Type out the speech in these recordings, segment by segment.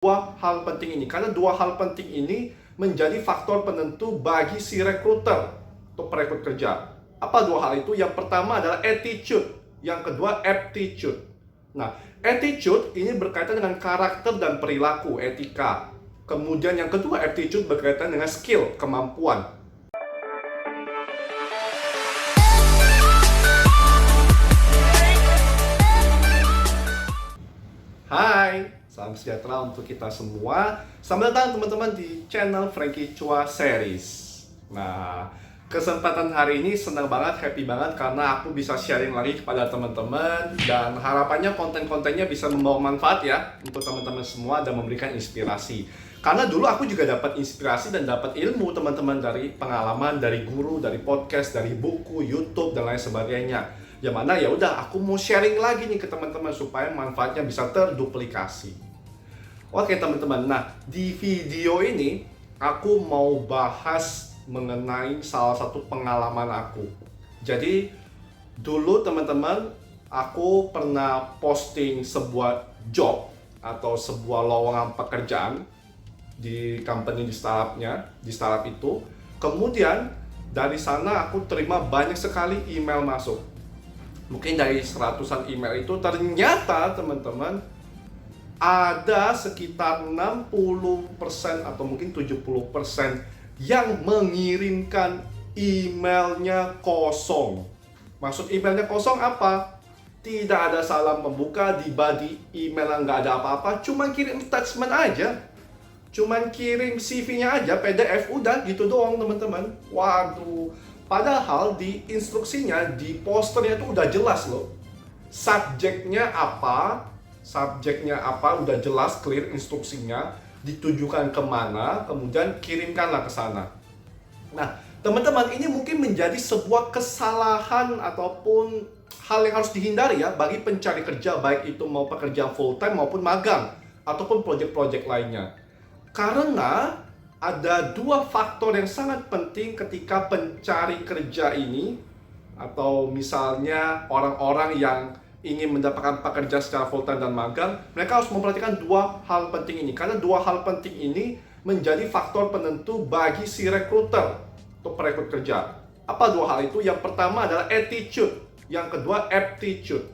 Dua hal penting ini, karena dua hal penting ini menjadi faktor penentu bagi si rekruter untuk perekrut kerja. Apa dua hal itu? Yang pertama adalah attitude, yang kedua aptitude. Nah, attitude ini berkaitan dengan karakter dan perilaku, etika. Kemudian yang kedua, aptitude berkaitan dengan skill, kemampuan. Hai, salam sejahtera untuk kita semua. Selamat datang teman-teman di channel Frankie Chua Series. Nah, kesempatan hari ini senang banget, happy banget karena aku bisa sharing lagi kepada teman-teman. Dan harapannya konten-kontennya bisa membawa manfaat ya untuk teman-teman semua dan memberikan inspirasi. Karena dulu aku juga dapat inspirasi dan dapat ilmu teman-teman dari pengalaman, dari guru, dari podcast, dari buku, YouTube, dan lain sebagainya. Yang mana ya udah aku mau sharing lagi nih ke teman-teman supaya manfaatnya bisa terduplikasi. Oke teman-teman, nah di video ini aku mau bahas mengenai salah satu pengalaman aku. Jadi dulu teman-teman aku pernah posting sebuah job atau sebuah lowongan pekerjaan di company di startup itu. Kemudian dari sana aku terima banyak sekali email masuk. Mungkin dari seratusan email itu ternyata teman-teman ada sekitar 60% atau mungkin 70% yang mengirimkan emailnya kosong. Maksud emailnya kosong apa? Tidak ada salam pembuka, di body email nggak ada apa-apa, cuma kirim attachment aja. Cuman kirim CV-nya aja, PDF, udah gitu doang teman-teman. Waduh, padahal di instruksinya, di posternya itu udah jelas loh. Subjeknya apa, udah jelas, clear instruksinya, ditujukan kemana, kemudian kirimkanlah ke sana. Nah, teman-teman, ini mungkin menjadi sebuah kesalahan ataupun hal yang harus dihindari ya bagi pencari kerja, baik itu mau pekerjaan full time maupun magang ataupun proyek-proyek lainnya. Karena ada dua faktor yang sangat penting ketika pencari kerja ini, atau misalnya orang-orang yang ingin mendapatkan pekerjaan secara full time dan magang, mereka harus memperhatikan dua hal penting ini. Karena dua hal penting ini menjadi faktor penentu bagi si rekruter untuk perekrut kerja. Apa dua hal itu? Yang pertama adalah attitude, yang kedua aptitude.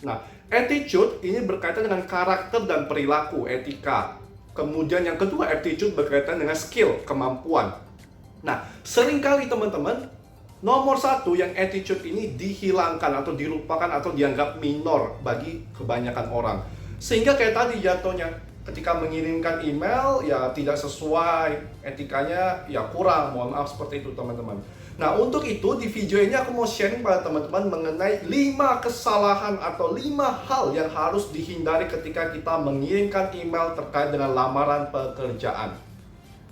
Nah, attitude ini berkaitan dengan karakter dan perilaku, etika. Kemudian yang kedua, aptitude berkaitan dengan skill, kemampuan. Nah, seringkali teman-teman, nomor satu yang attitude ini dihilangkan atau dilupakan atau dianggap minor bagi kebanyakan orang. Sehingga kayak tadi jatuhnya, ketika mengirimkan email ya tidak sesuai, etikanya ya kurang, mohon maaf seperti itu teman-teman. Nah, untuk itu di video ini aku mau sharing pada teman-teman mengenai 5 kesalahan atau 5 hal yang harus dihindari ketika kita mengirimkan email terkait dengan lamaran pekerjaan.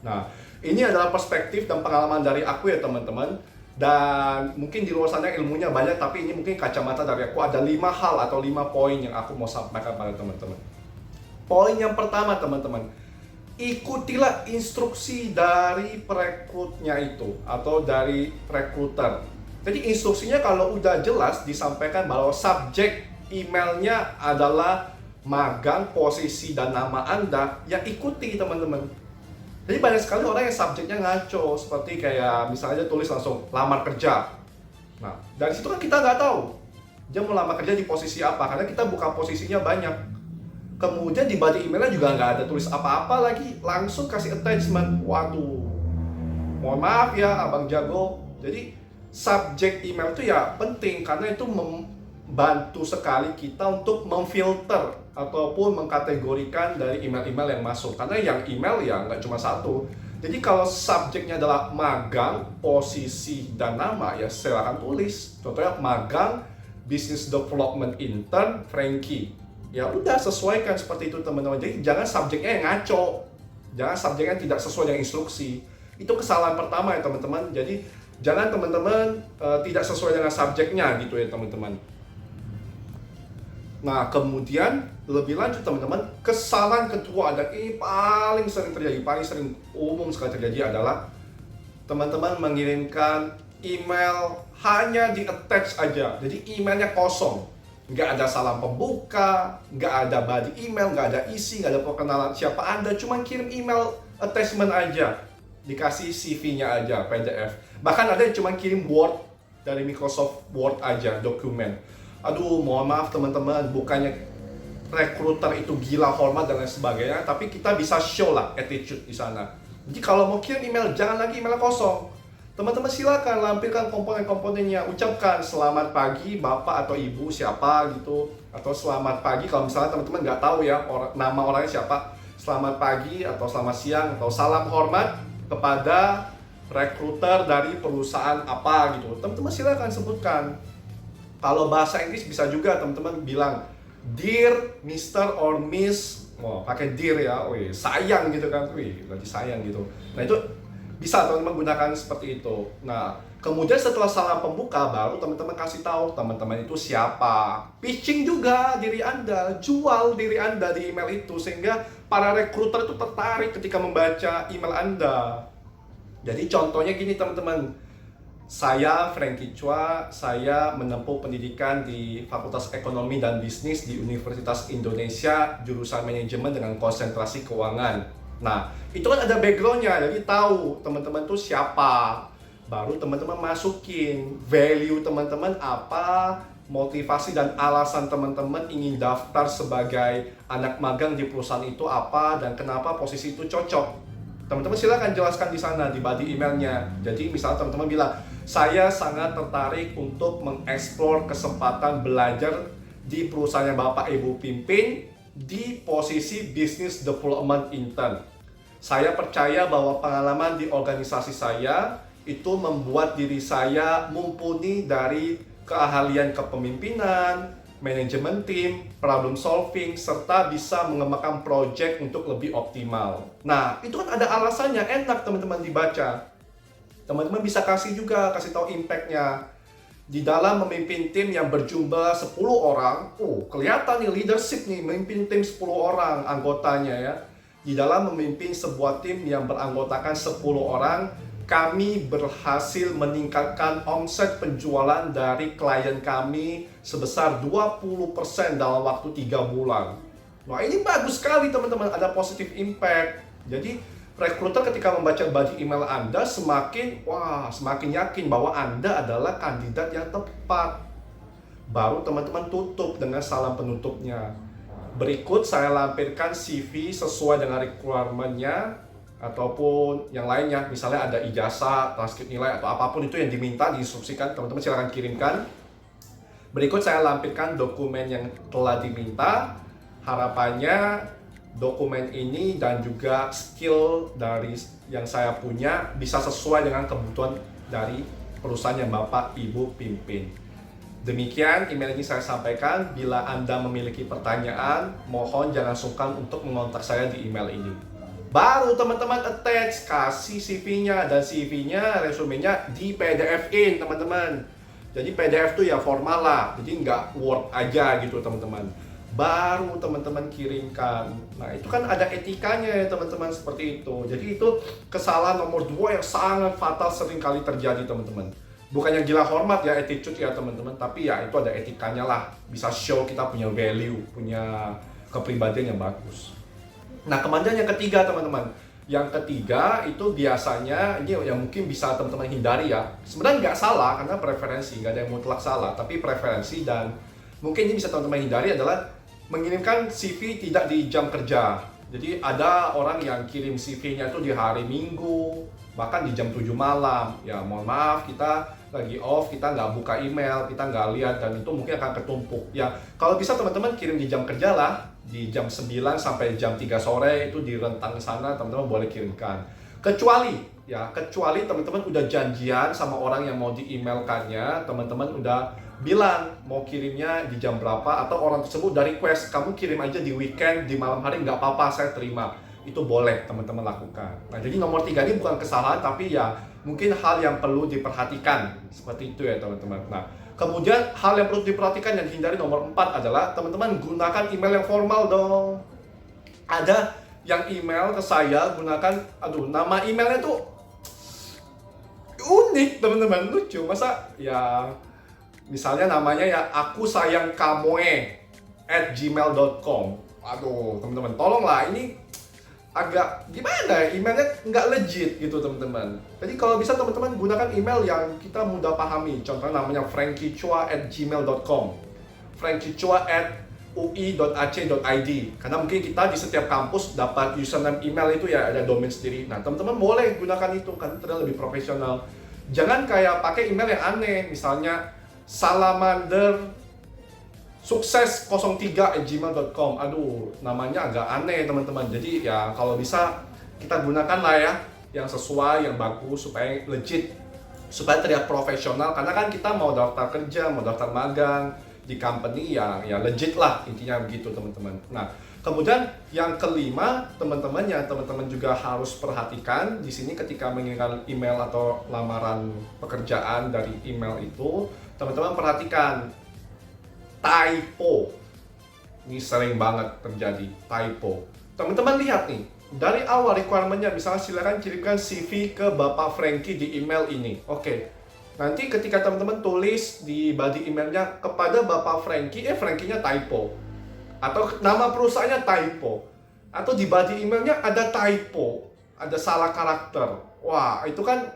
Nah, ini adalah perspektif dan pengalaman dari aku ya teman-teman. Dan mungkin di luar sana ilmunya banyak, tapi ini mungkin kacamata dari aku. Ada 5 hal atau 5 poin yang aku mau sampaikan pada teman-teman. Poin yang pertama teman-teman, ikutilah instruksi dari perekrutnya itu atau dari rekruter. Jadi instruksinya kalau udah jelas disampaikan bahwa subjek emailnya adalah magang, posisi dan nama Anda, ya ikuti teman-teman. Jadi banyak sekali orang yang subjeknya ngaco, seperti kayak misalnya tulis langsung lamar kerja. Nah, dari situ kan kita nggak tahu dia mau lamar kerja di posisi apa, karena kita buka posisinya banyak. Kemudian di body emailnya juga nggak ada tulis apa-apa lagi, langsung kasih attachment. Waduh, mohon maaf ya abang jago. Jadi subjek email itu ya penting karena itu membantu sekali kita untuk memfilter ataupun mengkategorikan dari email-email yang masuk. Karena yang email ya nggak cuma satu. Jadi kalau subjeknya adalah magang, posisi, dan nama ya silakan tulis. Contohnya magang, business development intern, Frankie. Ya udah sesuaikan seperti itu teman-teman. Jadi jangan subjeknya yang ngaco, jangan subjeknya tidak sesuai dengan instruksi. Itu kesalahan pertama ya teman-teman. Jadi jangan teman-teman tidak sesuai dengan subjeknya gitu ya teman-teman. Nah kemudian lebih lanjut teman-teman, kesalahan kedua ada ini paling sering terjadi, paling sering umum sekali terjadi adalah teman-teman mengirimkan email hanya di attach aja. Jadi emailnya kosong. Nggak ada salam pembuka, nggak ada body email, nggak ada isi, nggak ada perkenalan siapa Anda, cuma kirim email attachment aja, dikasih CV-nya aja, PDF. Bahkan ada yang cuma kirim Word dari Microsoft Word aja, dokumen. Aduh, mohon maaf teman-teman, bukannya recruiter itu gila hormat dan lain sebagainya, tapi kita bisa show lah attitude di sana. Jadi kalau mau kirim email, jangan lagi email kosong. Teman-teman silakan lampirkan komponen-komponennya, ucapkan selamat pagi bapak atau ibu siapa gitu, atau selamat pagi kalau misalnya teman-teman nggak tahu ya nama orangnya siapa, selamat pagi atau selamat siang atau salam hormat kepada rekruter dari perusahaan apa gitu. Teman-teman silakan sebutkan. Kalau bahasa Inggris bisa juga teman-teman bilang Dear Mr. or Miss, pakai dear ya, wih sayang gitu kan, wih berarti sayang gitu. Nah itu bisa teman-teman gunakan seperti itu. Nah, kemudian setelah salam pembuka, baru teman-teman kasih tahu teman-teman itu siapa. Pitching juga diri Anda, jual diri Anda di email itu, sehingga para rekruter itu tertarik ketika membaca email Anda. Jadi contohnya gini teman-teman, saya Frankie Chua, saya menempuh pendidikan di Fakultas Ekonomi dan Bisnis di Universitas Indonesia, jurusan manajemen dengan konsentrasi keuangan. Nah, itu kan ada backgroundnya, jadi tahu teman-teman tuh siapa. Baru teman-teman masukin value teman-teman apa, motivasi dan alasan teman-teman ingin daftar sebagai anak magang di perusahaan itu apa, dan kenapa posisi itu cocok. Teman-teman silakan jelaskan di sana, di body emailnya. Jadi misalnya teman-teman bilang, saya sangat tertarik untuk mengeksplor kesempatan belajar di perusahaan yang Bapak Ibu pimpin di posisi Business Development Intern. Saya percaya bahwa pengalaman di organisasi saya itu membuat diri saya mumpuni dari keahlian kepemimpinan, manajemen tim, problem solving, serta bisa mengembangkan project untuk lebih optimal. Nah, itu kan ada alasannya, enak teman-teman dibaca. Teman-teman bisa kasih tahu impact-nya. Di dalam memimpin tim yang berjumlah 10 orang, kelihatan nih leadership nih, memimpin tim 10 orang anggotanya ya. Di dalam memimpin sebuah tim yang beranggotakan 10 orang, kami berhasil meningkatkan omset penjualan dari klien kami sebesar 20% dalam waktu 3 bulan. Wah, ini bagus sekali teman-teman, ada positive impact. Jadi rekruter ketika membaca body email Anda semakin yakin bahwa Anda adalah kandidat yang tepat. Baru teman-teman tutup dengan salam penutupnya. Berikut saya lampirkan CV sesuai dengan requirement-nya ataupun yang lainnya. Misalnya ada ijazah, transkrip nilai atau apapun itu yang diminta, diinstruksikan, teman-teman silakan kirimkan. Berikut saya lampirkan dokumen yang telah diminta. Harapannya dokumen ini dan juga skill dari yang saya punya bisa sesuai dengan kebutuhan dari perusahaan yang Bapak Ibu pimpin. Demikian email ini saya sampaikan. Bila Anda memiliki pertanyaan, mohon jangan sungkan untuk mengontak saya di email ini. Baru teman-teman attach, kasih CV-nya, dan CV-nya, resume-nya di PDF-in teman-teman. Jadi PDF itu ya formal lah, jadi nggak Word aja gitu teman-teman. Baru teman-teman kirimkan. Nah itu kan ada etikanya ya teman-teman, seperti itu. Jadi itu kesalahan nomor 2 yang sangat fatal sering kali terjadi teman-teman. Bukannya gila hormat ya attitude ya teman-teman, tapi ya itu ada etikanya lah. Bisa show kita punya value, punya kepribadian yang bagus. Nah kemudian yang ketiga teman-teman, yang ketiga itu biasanya ini yang mungkin bisa teman-teman hindari ya. Sebenarnya nggak salah karena preferensi, nggak ada yang mutlak salah, tapi preferensi, dan mungkin ini bisa teman-teman hindari adalah mengirimkan CV tidak di jam kerja. Jadi ada orang yang kirim CV-nya itu di hari Minggu, bahkan di jam 7 malam. Ya mohon maaf, kita lagi off, kita nggak buka email, kita nggak lihat, dan itu mungkin akan ketumpuk. Ya kalau bisa teman-teman kirim di jam kerja lah, di jam 9 sampai jam 3 sore itu di rentang sana teman-teman boleh kirimkan. Kecuali teman-teman udah janjian sama orang yang mau di-emailkannya, teman-teman udah bilang mau kirimnya di jam berapa, atau orang tersebut udah request kamu kirim aja di weekend, di malam hari nggak apa-apa, saya terima. Itu boleh teman-teman lakukan. Nah jadi nomor 3 ini bukan kesalahan, tapi ya mungkin hal yang perlu diperhatikan, seperti itu ya teman-teman. Nah kemudian hal yang perlu diperhatikan dan hindari nomor 4 adalah teman-teman gunakan email yang formal dong. Ada yang email ke saya gunakan, nama emailnya tuh unik teman-teman, lucu. Masa ya Misalnya namanya ya aku sayang kamoe @gmail.com. Aduh, teman-teman, tolonglah, ini agak gimana ya, emailnya nggak legit gitu teman-teman. Jadi kalau bisa teman-teman gunakan email yang kita mudah pahami. Contohnya namanya frankiechoa@gmail.com, frankiechoa@ui.ac.id. Karena mungkin kita di setiap kampus dapat username email itu ya ada domain sendiri. Nah teman-teman boleh gunakan itu kan terlihat lebih profesional. Jangan kayak pakai email yang aneh, misalnya salamander sukses03@gmail.com. Aduh, namanya agak aneh teman-teman. Jadi ya kalau bisa kita gunakan lah ya yang sesuai, yang bagus, supaya legit, supaya terlihat profesional. Karena kan kita mau daftar kerja, mau daftar magang di company yang ya legit lah, intinya begitu teman-teman. Nah kemudian yang kelima teman-teman, yang teman-teman juga harus perhatikan di sini ketika mengirimkan email atau lamaran pekerjaan dari email itu, teman-teman perhatikan typo. Ini sering banget terjadi, typo. Teman-teman lihat nih, dari awal requirement-nya, misalnya silakan kirimkan CV ke Bapak Frankie di email ini. Oke. Nanti ketika teman-teman tulis di body emailnya kepada Bapak Frankie, Frankie-nya typo. Atau nama perusahaannya typo. Atau di body emailnya ada typo, ada salah karakter. Wah, itu kan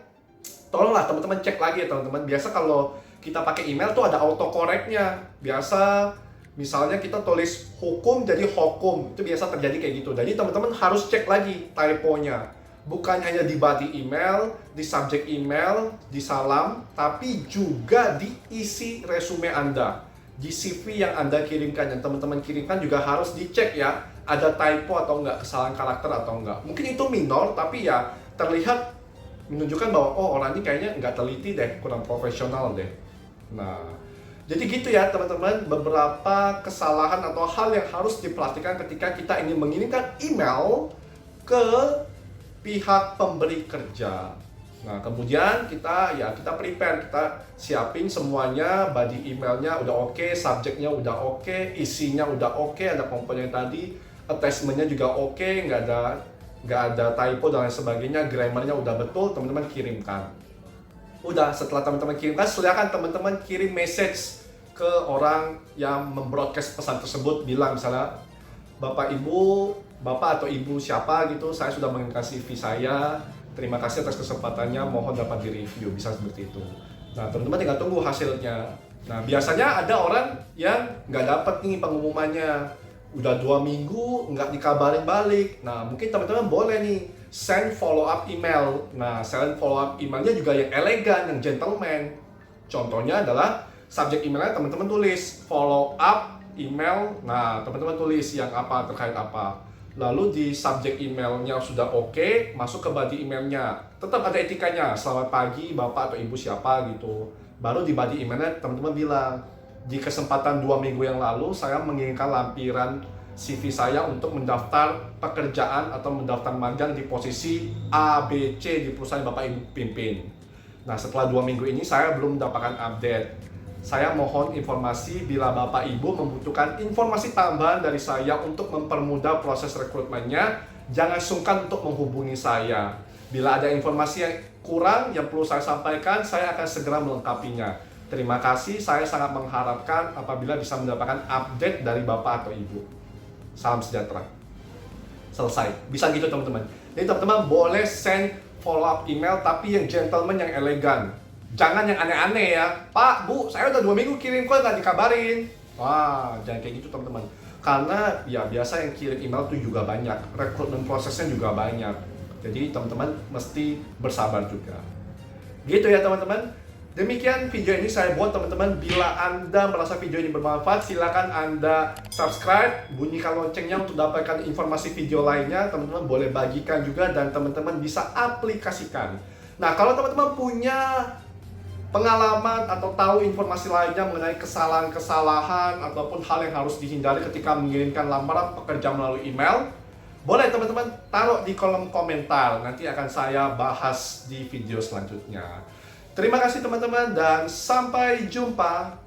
tolonglah teman-teman cek lagi ya teman-teman. Biasa kalau kita pakai email tuh ada autocorrectnya. Biasa misalnya kita tulis hukum jadi hokum, itu biasa terjadi kayak gitu. Jadi teman-teman harus cek lagi typonya. Bukan hanya di body email, di subject email, di salam, tapi juga di isi resume Anda. Di CV yang Anda kirimkan, yang teman-teman kirimkan juga harus dicek ya, ada typo atau enggak, kesalahan karakter atau enggak. Mungkin itu minor, tapi ya terlihat menunjukkan bahwa oh orang ini kayaknya nggak teliti deh, kurang profesional deh. Nah, jadi gitu ya teman-teman, beberapa kesalahan atau hal yang harus diperhatikan ketika kita ingin mengirimkan email ke pihak pemberi kerja. Nah, kemudian kita prepare, kita siapin semuanya, body emailnya udah oke, subjeknya udah oke, isinya udah oke, ada komponen tadi, attachmentnya juga oke, nggak ada typo dan lain sebagainya, grammarnya udah betul, teman-teman kirimkan. Udah, setelah teman-teman kirimkan, silakan teman-teman kirim message ke orang yang membroadcast pesan tersebut, bilang misalnya Bapak atau Ibu siapa gitu, saya sudah mengirimkan CV saya, terima kasih atas kesempatannya, mohon dapat direview, bisa seperti itu. Nah teman-teman tinggal tunggu hasilnya. Nah biasanya ada orang yang nggak dapat nih pengumumannya, udah 2 minggu nggak dikabarin balik. Nah mungkin teman-teman boleh nih send follow up email. Nah send follow up emailnya juga yang elegan, yang gentleman. Contohnya adalah subjek emailnya teman-teman tulis follow up email. Nah teman-teman tulis yang apa, terkait apa. Lalu di subjek emailnya sudah oke, masuk ke body emailnya. Tetap ada etikanya, selamat pagi Bapak atau Ibu siapa gitu. Baru di body emailnya teman-teman bilang, di kesempatan 2 minggu yang lalu saya mengirimkan lampiran CV saya untuk mendaftar pekerjaan atau mendaftar magang di posisi ABC di perusahaan Bapak Ibu pimpin. Nah setelah 2 minggu ini saya belum mendapatkan update. Saya mohon informasi bila Bapak Ibu membutuhkan informasi tambahan dari saya untuk mempermudah proses rekrutmennya. Jangan sungkan untuk menghubungi saya. Bila ada informasi yang kurang yang perlu saya sampaikan, saya akan segera melengkapinya. Terima kasih, saya sangat mengharapkan apabila bisa mendapatkan update dari Bapak atau Ibu. Salam sejahtera. Selesai. Bisa gitu teman-teman. Jadi teman-teman boleh send follow up email tapi yang gentleman, yang elegan. Jangan yang aneh-aneh ya. Pak, Bu, saya udah 2 minggu kirim kok nggak dikabarin. Wah, jangan kayak gitu teman-teman. Karena ya biasa yang kirim email tuh juga banyak. Rekrutmen prosesnya juga banyak. Jadi teman-teman mesti bersabar juga. Gitu ya teman-teman. Demikian video ini saya buat teman-teman. Bila Anda merasa video ini bermanfaat, silakan Anda subscribe, bunyikan loncengnya untuk dapatkan informasi video lainnya. Teman-teman boleh bagikan juga dan teman-teman bisa aplikasikan. Nah, kalau teman-teman punya pengalaman atau tahu informasi lainnya mengenai kesalahan-kesalahan ataupun hal yang harus dihindari ketika mengirimkan lamaran pekerjaan melalui email, boleh teman-teman taruh di kolom komentar. Nanti akan saya bahas di video selanjutnya. Terima kasih teman-teman dan sampai jumpa.